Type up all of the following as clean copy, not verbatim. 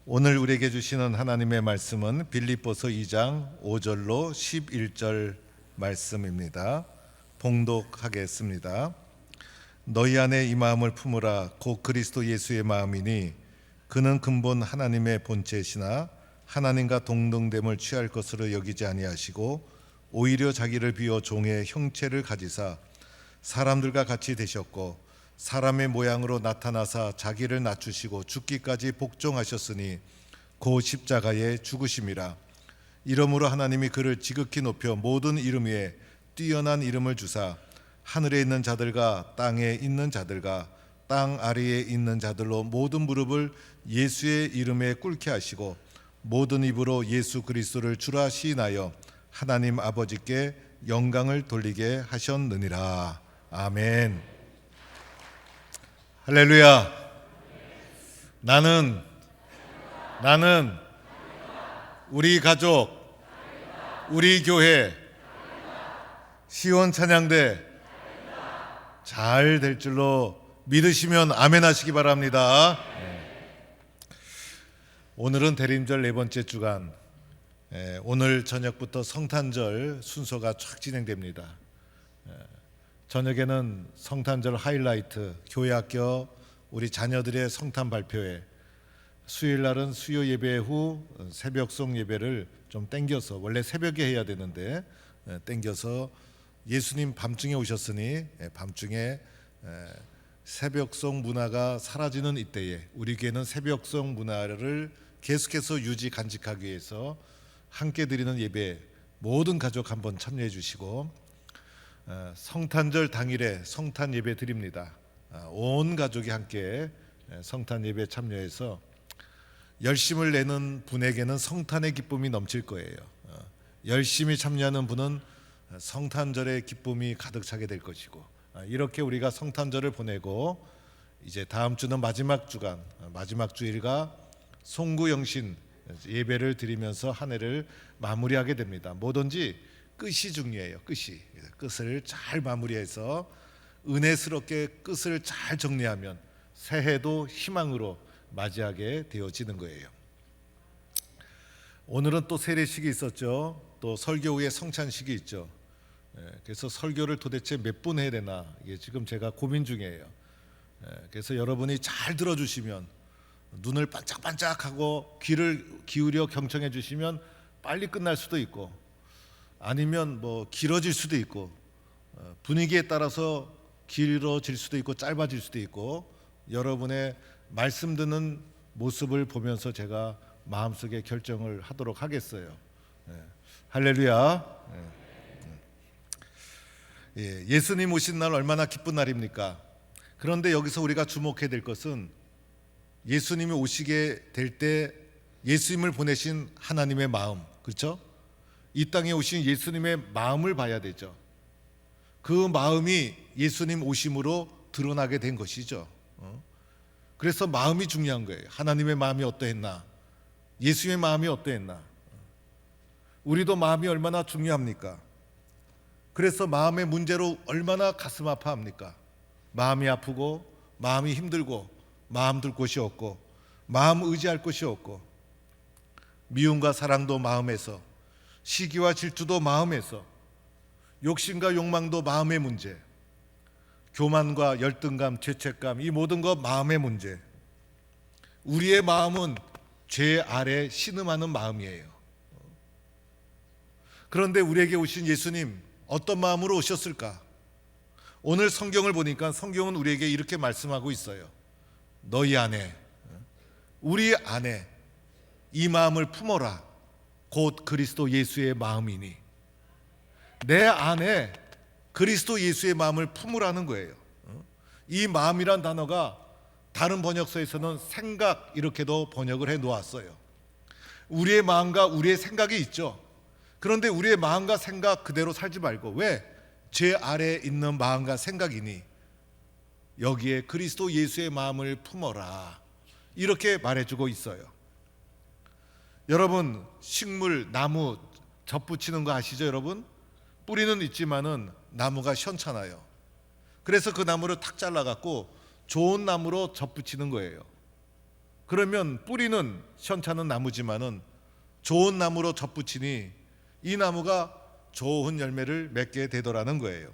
오늘 우리에게 주시는 하나님의 말씀은 빌립보서 2장 5절로 11절 말씀입니다. 봉독하겠습니다. 너희 안에 이 마음을 품으라. 곧 그리스도 예수의 마음이니 그는 근본 하나님의 본체시나 하나님과 동등됨을 취할 것으로 여기지 아니하시고 오히려 자기를 비워 종의 형체를 가지사 사람들과 같이 되셨고 사람의 모양으로 나타나사 자기를 낮추시고 죽기까지 복종하셨으니 곧 십자가에 죽으심이라. 이러므로 하나님이 그를 지극히 높여 모든 이름 위에 뛰어난 이름을 주사 하늘에 있는 자들과 땅에 있는 자들과 땅 아래에 있는 자들로 모든 무릎을 예수의 이름에 꿇게 하시고 모든 입으로 예수 그리스도를 주라 시인하여 하나님 아버지께 영광을 돌리게 하셨느니라. 아멘. 할렐루야. 나는 우리 가족, 우리 교회 시온 찬양대 잘 될 줄로 믿으시면 아멘 하시기 바랍니다. 오늘은 대림절 네 번째 주간, 오늘 저녁부터 성탄절 순서가 쫙 진행됩니다. 저녁에는 성탄절 하이라이트, 교회 학교 우리 자녀들의 성탄 발표회, 수요일 날은 수요 예배 후 새벽송 예배를 좀 땡겨서, 원래 새벽에 해야 되는데 땡겨서 예수님 밤중에 오셨으니 밤중에 새벽송 문화가 사라지는 이때에 우리 교회는 새벽송 문화를 계속해서 간직하기 위해서 함께 드리는 예배 모든 가족 한번 참여해 주시고, 성탄절 당일에 성탄 예배 드립니다. 온 가족이 함께 성탄 예배 참여해서 열심을 내는 분에게는 성탄의 기쁨이 넘칠 거예요. 열심히 참여하는 분은 성탄절의 기쁨이 가득 차게 될 것이고, 이렇게 우리가 성탄절을 보내고 이제 다음 주는 마지막 주간, 마지막 주일과 송구영신 예배를 드리면서 한 해를 마무리하게 됩니다. 뭐든지 끝이 중요해요. 끝을 잘 마무리해서 은혜스럽게 끝을 잘 정리하면 새해도 희망으로 맞이하게 되어지는 거예요. 오늘은 또 세례식이 있었죠. 또 설교 후에 성찬식이 있죠. 그래서 설교를 도대체 몇 분 해야 되나, 이게 지금 제가 고민 중이에요. 그래서 여러분이 잘 들어주시면, 눈을 반짝반짝하고 귀를 기울여 경청해 주시면 빨리 끝날 수도 있고, 아니면 뭐 길어질 수도 있고, 분위기에 따라서 길어질 수도 있고 짧아질 수도 있고, 여러분의 말씀 듣는 모습을 보면서 제가 마음속에 결정을 하도록 하겠어요. 할렐루야. 예수님 오신 날 얼마나 기쁜 날입니까? 그런데 여기서 우리가 주목해야 될 것은 예수님이 오시게 될 때 예수님을 보내신 하나님의 마음, 그렇죠? 이 땅에 오신 예수님의 마음을 봐야 되죠. 그 마음이 예수님 오심으로 드러나게 된 것이죠. 그래서 마음이 중요한 거예요. 하나님의 마음이 어떠했나, 예수님의 마음이 어떠했나. 우리도 마음이 얼마나 중요합니까? 그래서 마음의 문제로 얼마나 가슴 아파합니까? 마음이 아프고 마음이 힘들고 마음 둘 곳이 없고 마음 의지할 곳이 없고, 미움과 사랑도 마음에서, 시기와 질투도 마음에서, 욕심과 욕망도 마음의 문제, 교만과 열등감, 죄책감, 이 모든 것 마음의 문제. 우리의 마음은 죄 아래 신음하는 마음이에요. 그런데 우리에게 오신 예수님 어떤 마음으로 오셨을까? 오늘 성경을 보니까 성경은 우리에게 이렇게 말씀하고 있어요. 너희 안에, 우리 안에 이 마음을 품어라. 곧 그리스도 예수의 마음이니. 내 안에 그리스도 예수의 마음을 품으라는 거예요. 이 마음이란 단어가 다른 번역서에서는 생각, 이렇게도 번역을 해 놓았어요. 우리의 마음과 우리의 생각이 있죠. 그런데 우리의 마음과 생각 그대로 살지 말고, 왜? 죄 아래에 있는 마음과 생각이니 여기에 그리스도 예수의 마음을 품어라, 이렇게 말해주고 있어요. 여러분, 식물, 나무 접붙이는 거 아시죠? 여러분, 뿌리는 있지만은 나무가 시원찮아요. 그래서 그 나무를 탁 잘라갖고 좋은 나무로 접붙이는 거예요. 그러면 뿌리는 시원찮은 나무지만은 좋은 나무로 접붙이니 이 나무가 좋은 열매를 맺게 되더라는 거예요.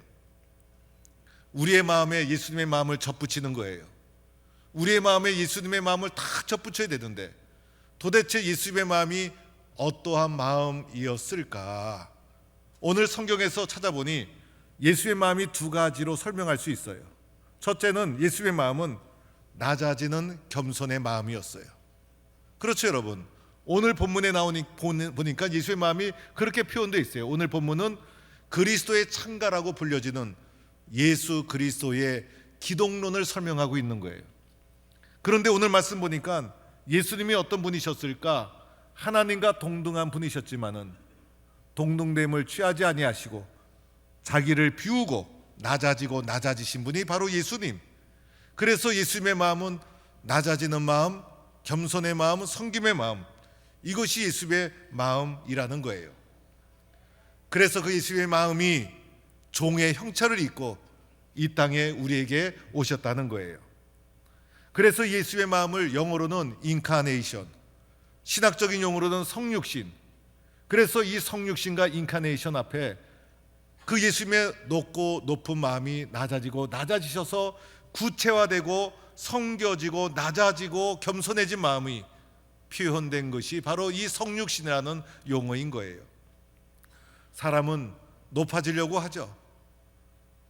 우리의 마음에 예수님의 마음을 접붙이는 거예요. 우리의 마음에 예수님의 마음을 다 접붙여야 되는데 도대체 예수님의 마음이 어떠한 마음이었을까? 오늘 성경에서 찾아보니 예수의 마음이 두 가지로 설명할 수 있어요. 첫째는 예수의 마음은 낮아지는 겸손의 마음이었어요. 그렇죠, 여러분. 오늘 본문에 보니까 예수의 마음이 그렇게 표현되어 있어요. 오늘 본문은 그리스도의 창가라고 불려지는 예수 그리스도의 기독론을 설명하고 있는 거예요. 그런데 오늘 말씀 보니까 예수님이 어떤 분이셨을까? 하나님과 동등한 분이셨지만은 동등됨을 취하지 아니하시고 자기를 비우고 낮아지고 낮아지신 분이 바로 예수님. 그래서 예수님의 마음은 낮아지는 마음, 겸손의 마음, 섬김의 마음, 이것이 예수님의 마음이라는 거예요. 그래서 그 예수님의 마음이 종의 형체를 입고 이 땅에 우리에게 오셨다는 거예요. 그래서 예수의 마음을 영어로는 인카네이션, 신학적인 용어로는 성육신. 그래서 이 성육신과 인카네이션 앞에 그 예수님의 높고 높은 마음이 낮아지고 낮아지셔서 구체화되고 성겨지고 낮아지고 겸손해진 마음이 표현된 것이 바로 이 성육신이라는 용어인 거예요. 사람은 높아지려고 하죠.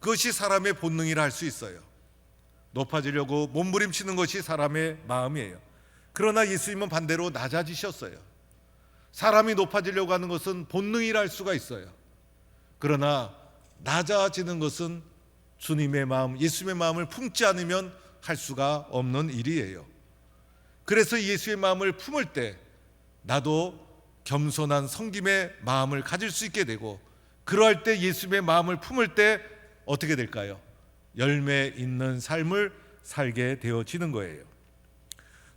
그것이 사람의 본능이라 할 수 있어요. 높아지려고 몸부림치는 것이 사람의 마음이에요. 그러나 예수님은 반대로 낮아지셨어요. 사람이 높아지려고 하는 것은 본능이라 할 수가 있어요. 그러나 낮아지는 것은 주님의 마음, 예수님의 마음을 품지 않으면 할 수가 없는 일이에요. 그래서 예수의 마음을 품을 때 나도 겸손한 섬김의 마음을 가질 수 있게 되고, 그러할 때 예수님의 마음을 품을 때 어떻게 될까요? 열매 있는 삶을 살게 되어지는 거예요.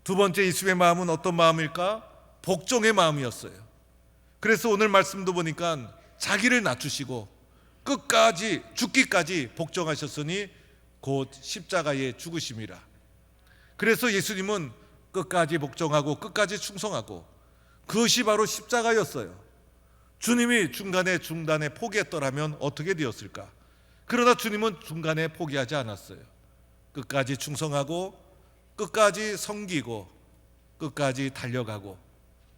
두 번째, 예수님의 마음은 어떤 마음일까? 복종의 마음이었어요. 그래서 오늘 말씀도 보니까 자기를 낮추시고 끝까지 죽기까지 복종하셨으니 곧 십자가에 죽으심이라. 그래서 예수님은 끝까지 복종하고 끝까지 충성하고, 그것이 바로 십자가였어요. 주님이 중간에 포기했더라면 어떻게 되었을까? 그러나 주님은 중간에 포기하지 않았어요. 끝까지 충성하고 끝까지 섬기고 끝까지 달려가고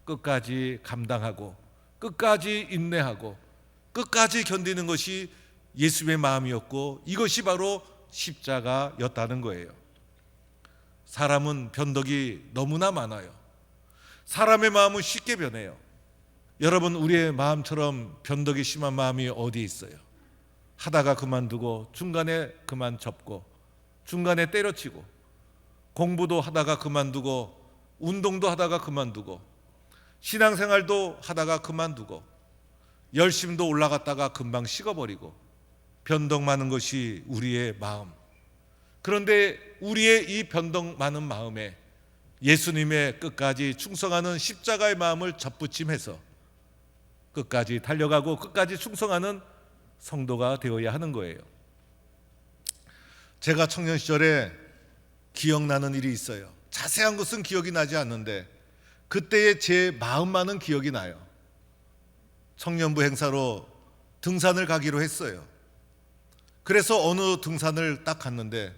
끝까지 감당하고 끝까지 인내하고 끝까지 견디는 것이 예수의 마음이었고, 이것이 바로 십자가였다는 거예요. 사람은 변덕이 너무나 많아요. 사람의 마음은 쉽게 변해요. 여러분, 우리의 마음처럼 변덕이 심한 마음이 어디 있어요? 하다가 그만두고 중간에 그만 접고 중간에 때려치고, 공부도 하다가 그만두고 운동도 하다가 그만두고 신앙생활도 하다가 그만두고 열심도 올라갔다가 금방 식어버리고, 변덕 많은 것이 우리의 마음. 그런데 우리의 이 변덕 많은 마음에 예수님의 끝까지 충성하는 십자가의 마음을 접붙임해서 끝까지 달려가고 끝까지 충성하는 성도가 되어야 하는 거예요. 제가 청년 시절에 기억나는 일이 있어요. 자세한 것은 기억이 나지 않는데 그때의 제 마음만은 기억이 나요. 청년부 행사로 등산을 가기로 했어요. 그래서 어느 등산을 딱 갔는데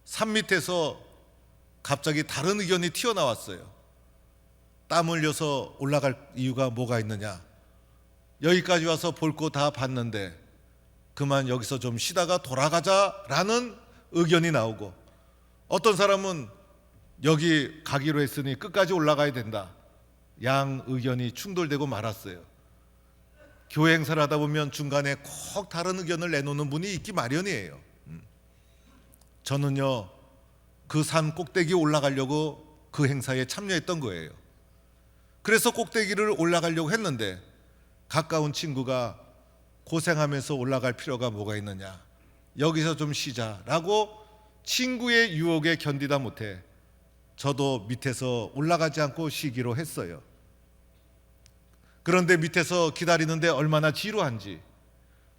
산 밑에서 갑자기 다른 의견이 튀어나왔어요. 땀 흘려서 올라갈 이유가 뭐가 있느냐? 여기까지 와서 볼 거 다 봤는데 그만 여기서 좀 쉬다가 돌아가자라는 의견이 나오고, 어떤 사람은 여기 가기로 했으니 끝까지 올라가야 된다. 양 의견이 충돌되고 말았어요. 교회 행사를 하다 보면 중간에 꼭 다른 의견을 내놓는 분이 있기 마련이에요. 저는요, 그 산 꼭대기에 올라가려고 그 행사에 참여했던 거예요. 그래서 꼭대기를 올라가려고 했는데 가까운 친구가 고생하면서 올라갈 필요가 뭐가 있느냐, 여기서 좀 쉬자라고 친구의 유혹에 견디다 못해 저도 밑에서 올라가지 않고 쉬기로 했어요. 그런데 밑에서 기다리는데 얼마나 지루한지,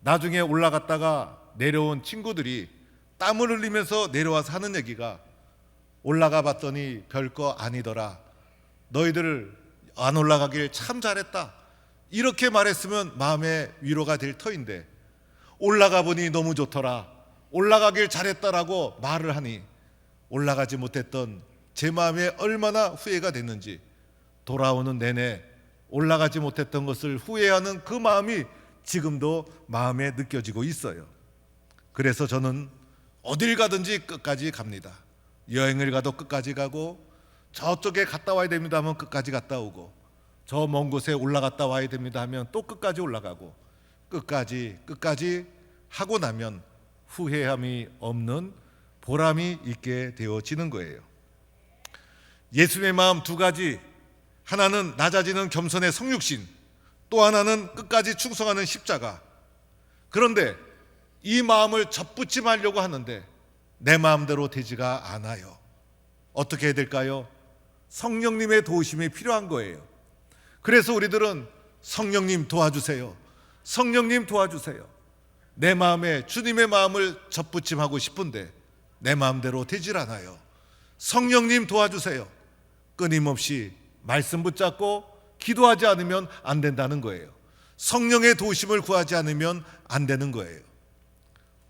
나중에 올라갔다가 내려온 친구들이 땀을 흘리면서 내려와서 하는 얘기가, 올라가 봤더니 별거 아니더라. 너희들 안 올라가길 참 잘했다. 이렇게 말했으면 마음의 위로가 될 터인데, 올라가 보니 너무 좋더라, 올라가길 잘했다라고 말을 하니 올라가지 못했던 제 마음에 얼마나 후회가 됐는지, 돌아오는 내내 올라가지 못했던 것을 후회하는 그 마음이 지금도 마음에 느껴지고 있어요. 그래서 저는 어딜 가든지 끝까지 갑니다. 여행을 가도 끝까지 가고, 저쪽에 갔다 와야 됩니다 하면 끝까지 갔다 오고, 저 먼 곳에 올라갔다 와야 됩니다 하면 또 끝까지 올라가고, 끝까지 하고 나면 후회함이 없는 보람이 있게 되어지는 거예요. 예수님의 마음 두 가지, 하나는 낮아지는 겸손의 성육신, 또 하나는 끝까지 충성하는 십자가. 그런데 이 마음을 접붙임하려고 하는데 내 마음대로 되지가 않아요. 어떻게 해야 될까요? 성령님의 도우심이 필요한 거예요. 그래서 우리들은 성령님 도와주세요, 성령님 도와주세요. 내 마음에 주님의 마음을 접붙임하고 싶은데 내 마음대로 되질 않아요. 성령님 도와주세요. 끊임없이 말씀 붙잡고 기도하지 않으면 안 된다는 거예요. 성령의 도우심을 구하지 않으면 안 되는 거예요.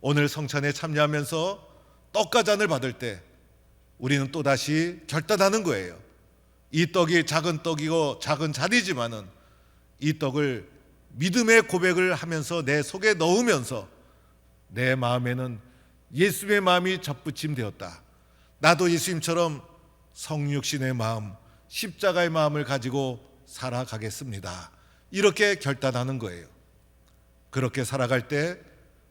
오늘 성찬에 참여하면서 떡과 잔을 받을 때 우리는 또다시 결단하는 거예요. 이 떡이 작은 떡이고 작은 잔이지만은 이 떡을 믿음의 고백을 하면서 내 속에 넣으면서 내 마음에는 예수님의 마음이 접붙임되었다. 나도 예수님처럼 성육신의 마음, 십자가의 마음을 가지고 살아가겠습니다. 이렇게 결단하는 거예요. 그렇게 살아갈 때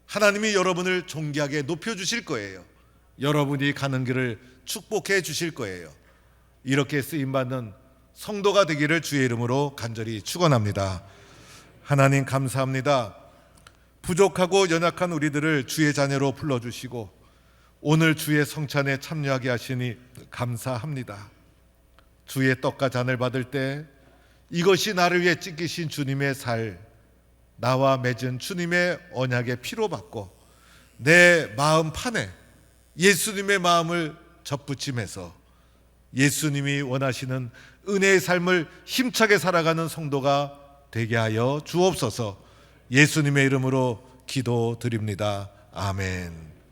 하나님이 여러분을 존귀하게 높여주실 거예요. 여러분이 가는 길을 축복해 주실 거예요. 이렇게 쓰임받는 성도가 되기를 주의 이름으로 간절히 축원합니다. 하나님 감사합니다. 부족하고 연약한 우리들을 주의 자녀로 불러주시고 오늘 주의 성찬에 참여하게 하시니 감사합니다. 주의 떡과 잔을 받을 때 이것이 나를 위해 찢기신 주님의 살, 나와 맺은 주님의 언약의 피로 받고 내 마음 판에 예수님의 마음을 접붙임해서 예수님이 원하시는 은혜의 삶을 힘차게 살아가는 성도가 되게 하여 주옵소서. 예수님의 이름으로 기도드립니다. 아멘.